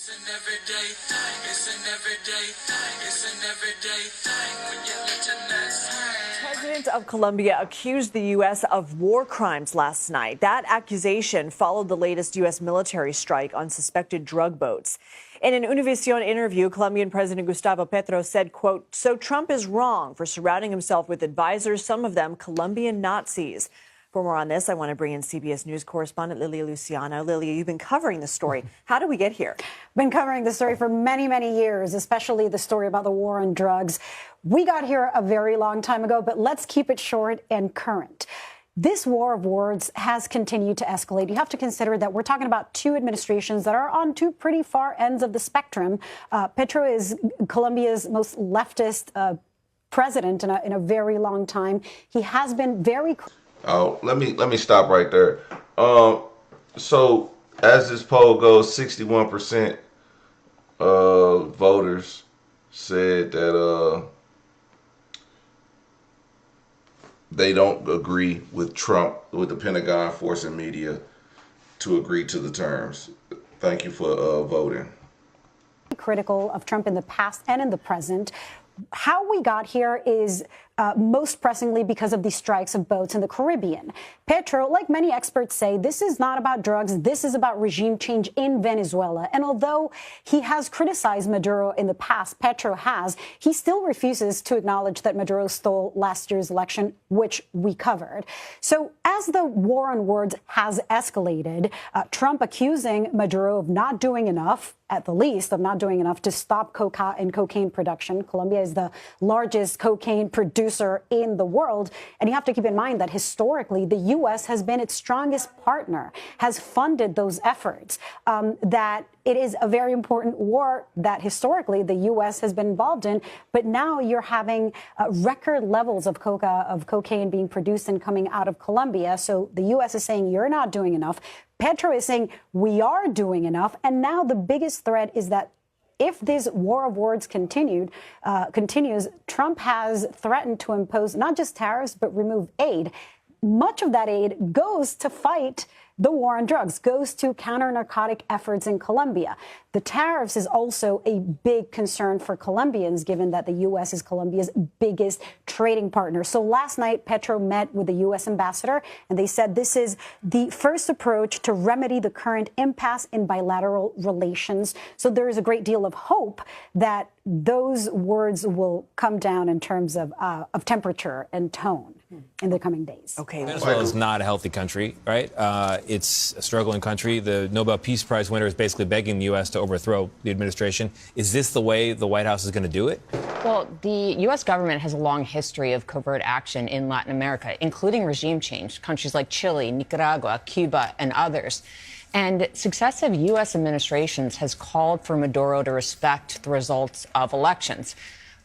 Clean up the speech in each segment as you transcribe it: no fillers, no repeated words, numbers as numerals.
It's an everyday thing. It's an everyday thing. It's an everyday thing when you let your nuts hang. President of Colombia accused the U.S. of war crimes last night. That accusation followed the latest U.S. military strike on suspected drug boats. In an Univision interview, Colombian President Gustavo Petro said, quote, "So Trump is wrong for surrounding himself with advisors, some of them Colombian Nazis." For more on this, I want to bring in CBS News correspondent Lilia Luciano. Lilia, you've been covering the story. How did we get here? Been covering the story for many, many years, especially the story about the war on drugs. We got here a very long time ago, but let's keep it short and current. This war of words has continued to escalate. You have to consider that we're talking about two administrations that are on two pretty far ends of the spectrum. Petro is Colombia's most leftist president in a very long time. He has been very... Oh, let me stop right there. So as this poll goes, 61% of voters said that they don't agree with Trump, with the Pentagon forcing media to agree to the terms. Thank you for voting. Critical of Trump in the past and in the present. How we got here is most pressingly because of the strikes of boats in the Caribbean. Petro, like many experts say, this is not about drugs. This is about regime change in Venezuela. And although he has criticized Maduro in the past, Petro has, he still refuses to acknowledge that Maduro stole last year's election, which we covered. So as the war on words has escalated, Trump accusing Maduro of not doing enough, at the least, of not doing enough to stop coca and cocaine production. Colombia is the largest cocaine producer in the world. And you have to keep in mind that historically, the U.S. has been its strongest partner, has funded those efforts, that it is a very important war that historically the U.S. has been involved in. But now you're having record levels of cocaine being produced and coming out of Colombia. So the U.S. is saying you're not doing enough. Petro is saying we are doing enough. And now the biggest threat is that if this war of words continues, Trump has threatened to impose not just tariffs, but remove aid. Much of that aid goes to fight the war on drugs, goes to counter narcotic efforts in Colombia. The tariffs is also a big concern for Colombians, given that the U.S. is Colombia's biggest trading partner. So last night, Petro met with the U.S. ambassador, and they said this is the first approach to remedy the current impasse in bilateral relations. So there is a great deal of hope that those words will come down in terms of temperature and tone in the coming days. Okay. Venezuela is not a healthy country, right? It's a struggling country. The Nobel Peace Prize winner is basically begging the U.S. to overthrow the administration. Is this the way the White House is going to do it? Well, the U.S. government has a long history of covert action in Latin America, including regime change, countries like Chile, Nicaragua, Cuba, and others. And successive U.S. administrations has called for Maduro to respect the results of elections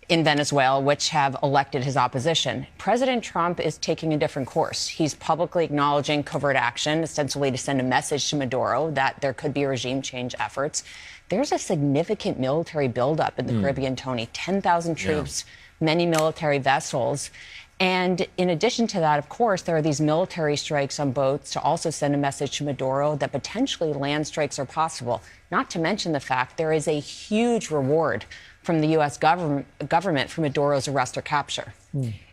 in Venezuela, which have elected his opposition. President Trump is taking a different course. He's publicly acknowledging covert action, ostensibly to send a message to Maduro that there could be regime change efforts. There's a significant military buildup in the Caribbean, Tony, 10,000 troops, many military vessels. And in addition to that, of course, there are these military strikes on boats to also send a message to Maduro that potentially land strikes are possible, not to mention the fact there is a huge reward from the U.S. government for Maduro's arrest or capture.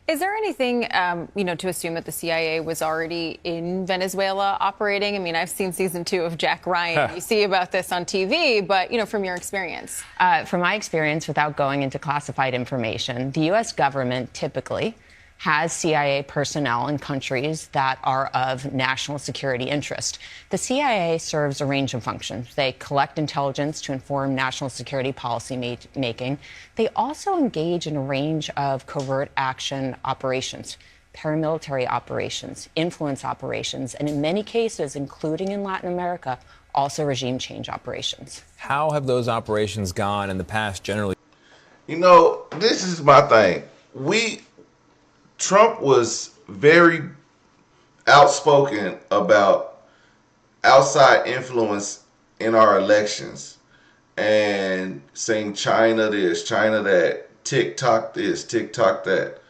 Is there anything, to assume that the CIA was already in Venezuela operating? I mean, I've seen season 2 of Jack Ryan. You see about this on TV, but, from your experience. From my experience, without going into classified information, the U.S. government typically has CIA personnel in countries that are of national security interest. The CIA serves a range of functions. They collect intelligence to inform national security policy making. They also engage in a range of covert action operations, paramilitary operations, influence operations, and in many cases, including in Latin America, also regime change operations. How have those operations gone in the past generally? This is my thing. Trump was very outspoken about outside influence in our elections and saying China this, China that, TikTok this, TikTok that.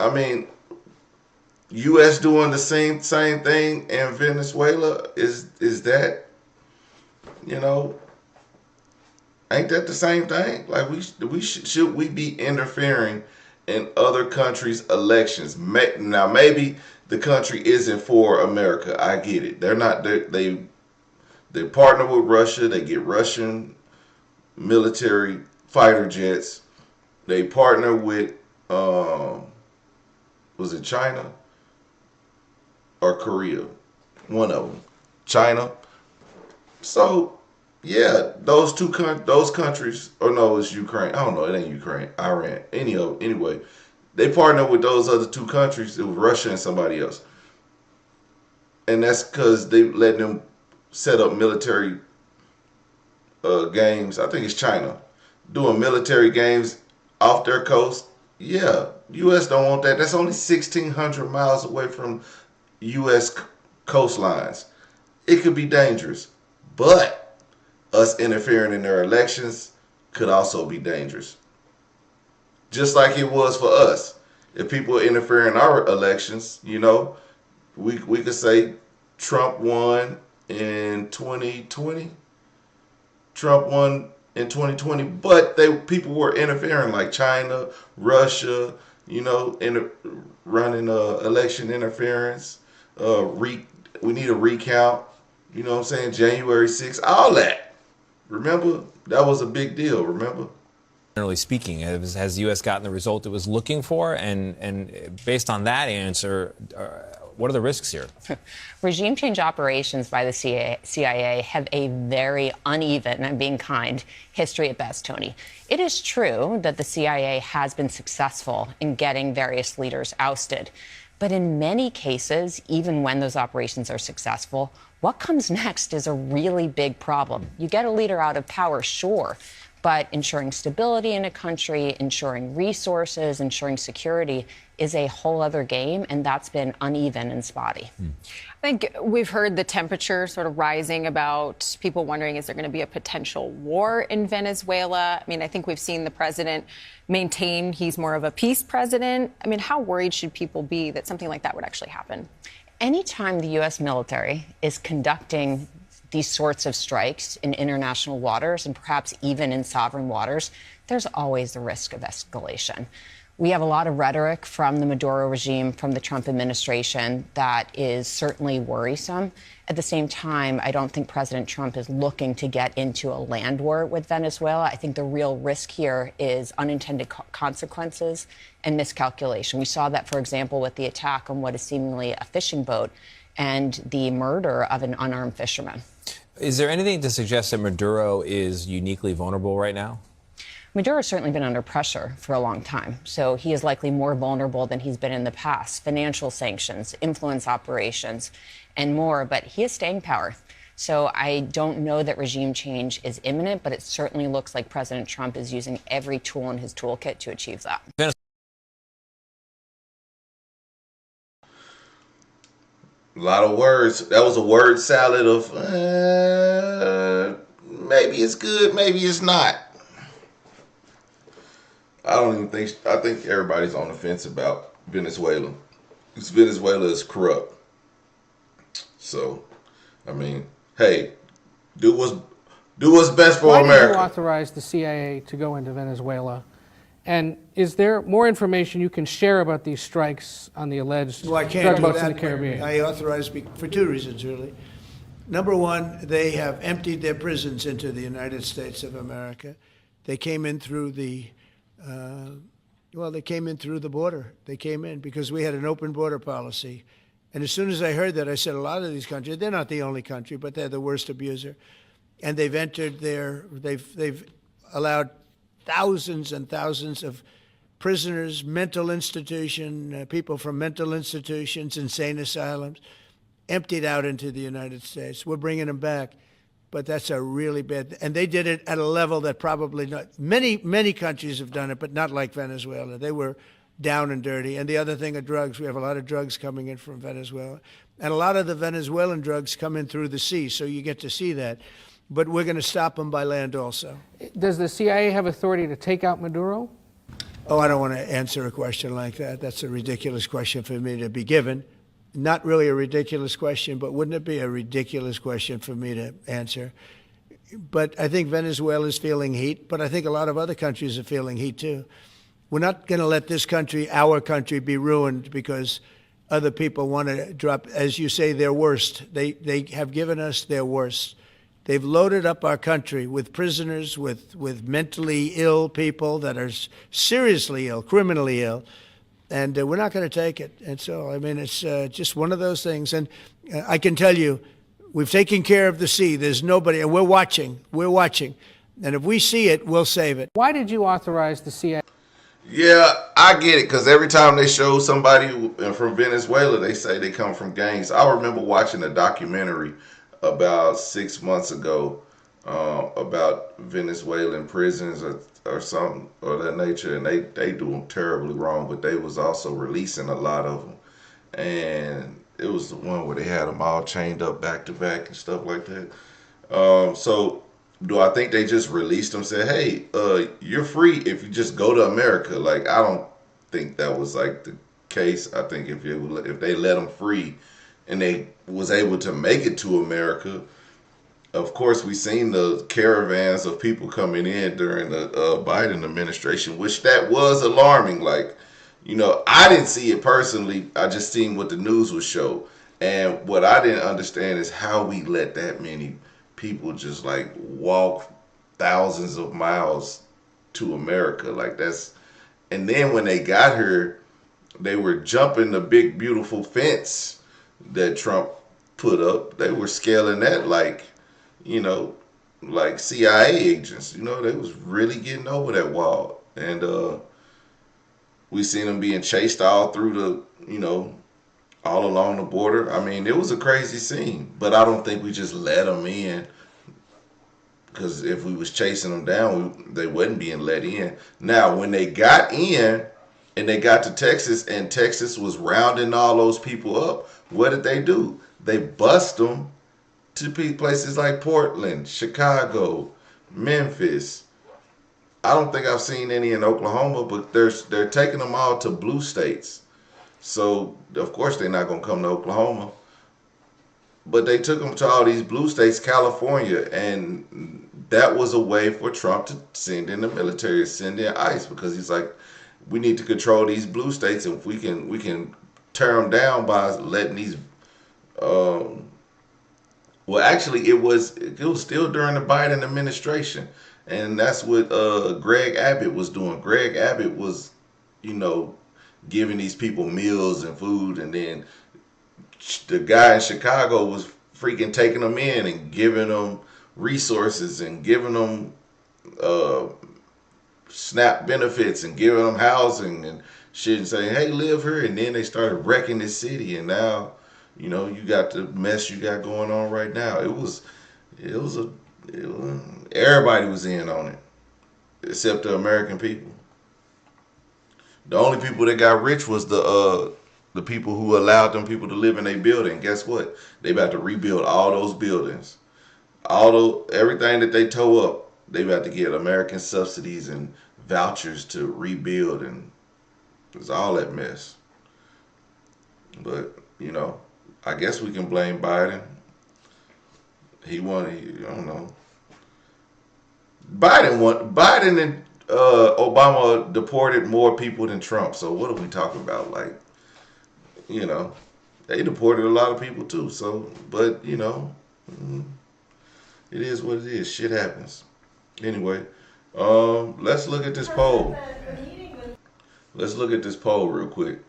I mean, U.S. doing the same thing in Venezuela, is that, Ain't that the same thing? Like should we be interfering in other countries' elections? Now maybe the country isn't for America. I get it. They're not. They partner with Russia. They get Russian military fighter jets. They partner with was it China or Korea? One of them, China. So yeah, those countries, or no, it's Ukraine. I don't know. It ain't Ukraine. Iran. Anyway, they partner with those other two countries. It was Russia and somebody else, and that's because they let them set up military games. I think it's China doing military games off their coast. Yeah, U.S. don't want that. That's only 1,600 miles away from U.S. coastlines. It could be dangerous, but us interfering in their elections could also be dangerous. Just like it was for us. If people interfere in our elections, we could say Trump won in 2020. Trump won in 2020, but people were interfering, like China, Russia, running election interference. We need a recount. You know what I'm saying? January 6th, all that. Remember? That was a big deal, remember? Generally speaking, has the U.S. gotten the result it was looking for? And based on that answer, what are the risks here? Regime change operations by the CIA have a very uneven, I'm being kind, history at best, Tony. It is true that the CIA has been successful in getting various leaders ousted. But in many cases, even when those operations are successful, what comes next is a really big problem. You get a leader out of power, sure, but ensuring stability in a country, ensuring resources, ensuring security is a whole other game, and that's been uneven and spotty. I think we've heard the temperature sort of rising about people wondering, is there going to be a potential war in Venezuela? I mean, I think we've seen the president maintain he's more of a peace president. I mean, how worried should people be that something like that would actually happen? Anytime the U.S. military is conducting these sorts of strikes in international waters and perhaps even in sovereign waters, there's always the risk of escalation. We have a lot of rhetoric from the Maduro regime, from the Trump administration, that is certainly worrisome. At the same time, I don't think President Trump is looking to get into a land war with Venezuela. I think the real risk here is unintended consequences and miscalculation. We saw that, for example, with the attack on what is seemingly a fishing boat and the murder of an unarmed fisherman. Is there anything to suggest that Maduro is uniquely vulnerable right now? Maduro has certainly been under pressure for a long time, so he is likely more vulnerable than he's been in the past. Financial sanctions, influence operations, and more, but he has staying power. So I don't know that regime change is imminent, but it certainly looks like President Trump is using every tool in his toolkit to achieve that. A lot of words. That was a word salad of maybe it's good, maybe it's not. I think everybody's on the fence about Venezuela. Because Venezuela is corrupt. So, I mean, hey, do what's best for America. Why did you authorize the CIA to go into Venezuela? And is there more information you can share about these strikes on the alleged drug boats in the Caribbean? I authorized for two reasons, really. Number one, they have emptied their prisons into the United States of America. They came in through the they came in through the border. They came in because we had an open border policy. And as soon as I heard that, I said, a lot of these countries, they're not the only country, but they're the worst abuser. And they've entered they've allowed thousands and thousands of prisoners, mental institution, people from mental institutions, insane asylums, emptied out into the United States. We're bringing them back. But that's a really bad, and they did it at a level that probably not, many countries have done it, but not like Venezuela. They were down and dirty. And the other thing are drugs. We have a lot of drugs coming in from Venezuela. And a lot of the Venezuelan drugs come in through the sea, so you get to see that. But we're going to stop them by land also. Does the CIA have authority to take out Maduro? Oh, I don't want to answer a question like that. That's a ridiculous question for me to be given. Not really a ridiculous question, but wouldn't it be a ridiculous question for me to answer? But I think Venezuela is feeling heat, but I think a lot of other countries are feeling heat too. We're not going to let this country, our country, be ruined because other people want to drop, as you say, their worst. They have given us their worst. They've loaded up our country with prisoners, with mentally ill people that are seriously ill, criminally ill, and we're not going to take it. And so, I mean, it's just one of those things. And I can tell you, we've taken care of the sea. There's nobody, and we're watching. We're watching. And if we see it, we'll save it. Why did you authorize the CIA? Yeah, I get it, because every time they show somebody from Venezuela, they say they come from gangs. I remember watching a documentary about 6 months ago about Venezuelan prisons or something of that nature, and they do them terribly wrong, but they was also releasing a lot of them. And it was the one where they had them all chained up back to back and stuff like that. So do I think they just released them, said, hey, you're free if you just go to America? Like, I don't think that was like the case. I think if they let them free and they was able to make it to America, of course, we seen the caravans of people coming in during the Biden administration, which that was alarming. Like, you know, I didn't see it personally. I just seen what the news would show. And what I didn't understand is how we let that many people just like walk thousands of miles to America. Like, that's, and then when they got here, they were jumping the big beautiful fence that Trump put up. They were scaling that like, you know, like CIA agents. You know, they was really getting over that wall. And we seen them being chased all through the, you know, all along the border. I mean, it was a crazy scene, but I don't think we just let them in, because if we was chasing them down, they wasn't being let in. Now, when they got in and they got to Texas and Texas was rounding all those people up, what did they do? They bust them to places like Portland, Chicago, Memphis. I don't think I've seen any in Oklahoma, but they're taking them all to blue states. So, of course, they're not going to come to Oklahoma. But they took them to all these blue states, California, and that was a way for Trump to send in the military, send in ICE, because he's like, we need to control these blue states, and if we can tear them down by letting these. Well, actually, it was still during the Biden administration, and that's what Greg Abbott was doing. Greg Abbott was, you know, giving these people meals and food, and then the guy in Chicago was freaking taking them in and giving them resources and giving them SNAP benefits and giving them housing and shit, and saying, hey, live here. And then they started wrecking the city, and now, you know, you got the mess you got going on right now. Everybody was in on it, except the American people. The only people that got rich was the people who allowed them people to live in a building. Guess what? They about to rebuild all those buildings. Everything that they tore up, they about to get American subsidies and vouchers to rebuild, and it's all that mess. But, you know, I guess we can blame Biden. I don't know. Biden and Obama deported more people than Trump. So what are we talking about? Like, you know, they deported a lot of people too. So, but, you know, it is what it is. Shit happens. Anyway, let's look at this poll. Let's look at this poll real quick.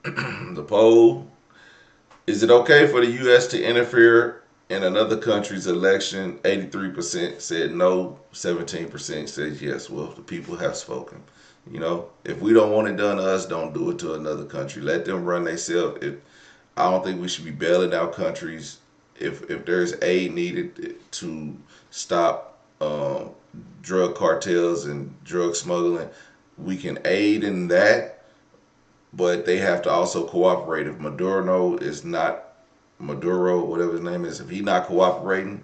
The poll: is it okay for the U.S. to interfere in another country's election? 83% said no, 17% said yes. Well, the people have spoken. You know, if we don't want it done to us, don't do it to another country. Let them run themselves. I don't think we should be bailing out countries. If there's aid needed to stop drug cartels and drug smuggling, we can aid in that. But they have to also cooperate. If Maduro, whatever his name is, if he's not cooperating,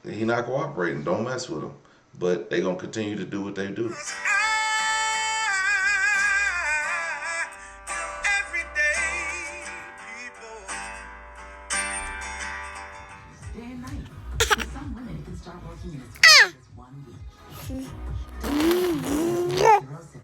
Don't mess with him. But they're going to continue to do what they do. day and night. For some women, it can start working in as fast as 1